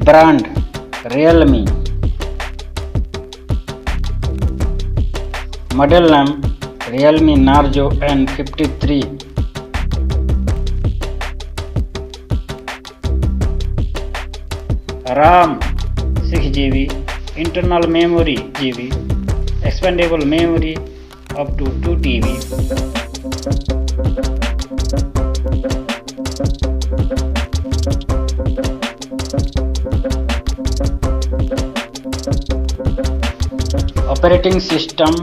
Brand Realme. Model name Realme Narzo N53. RAM 6GB, internal memory GB, expandable memory up to 2 TB. Operating system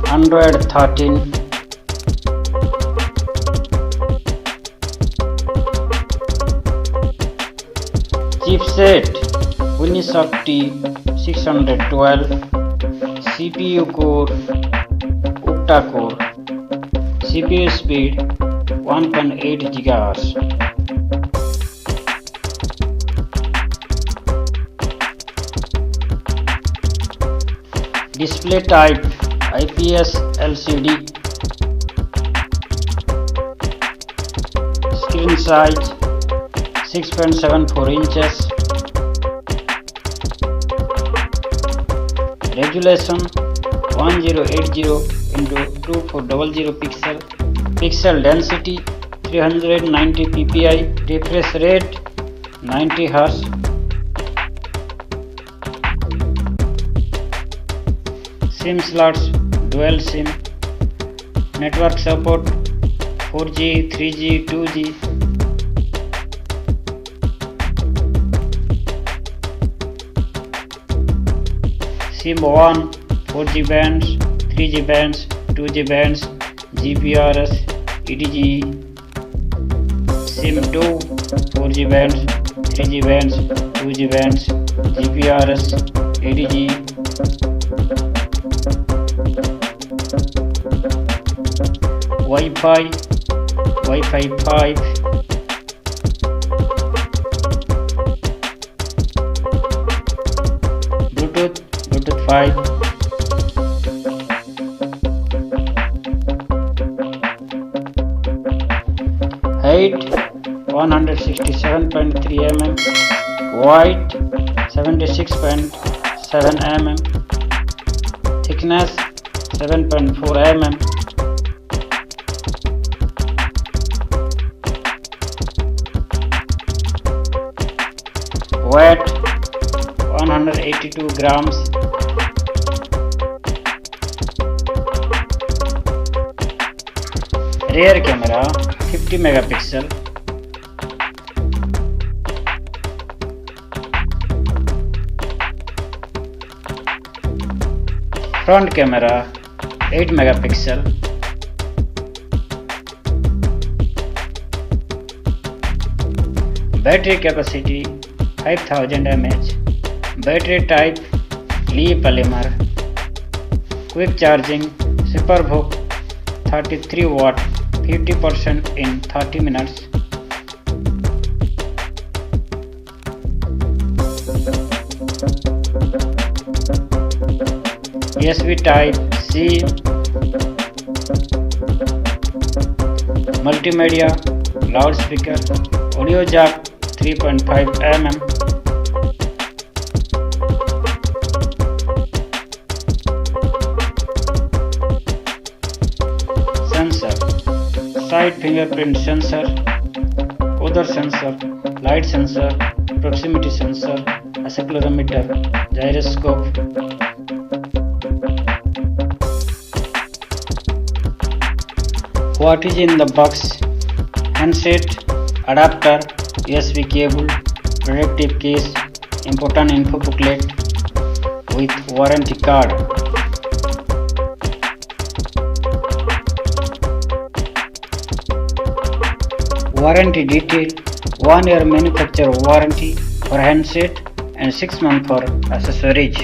Android 13. Chipset T 612. CPU core octa-core. CPU speed 1.8 GHz. Display type IPS LCD. Screen size 6.74 inches. Resolution 1080 into 2400 pixel. Pixel density 390 ppi. Refresh rate 90 Hz. SIM slots dual SIM. Network support 4G, 3G, 2G. SIM 1 4G bands, 3G bands, 2G bands, GPRS, EDG. SIM 2 4G bands, 3G bands, 2G bands, GPRS, EDG. Wi-Fi 5, Bluetooth 5, height 167.3 mm, wide 76.7 mm, thickness 7.4 mm. Weight 182 grams. Rear camera 50 megapixel. Front camera 8 megapixel. Battery capacity 5000 mAh. Battery type Li polymer. Quick charging Superbook 33 watt, 50% in 30 minutes. USB type C. Multimedia loudspeaker. Audio jack 3.5 mm. Sensor. Side fingerprint sensor. Other sensor. Light sensor. Proximity sensor. Accelerometer. Gyroscope. What is in the box? Handset, adapter, USB cable, protective case, important info booklet with warranty card. Warranty detail: 1 year manufacturer warranty for handset and 6 months for accessories.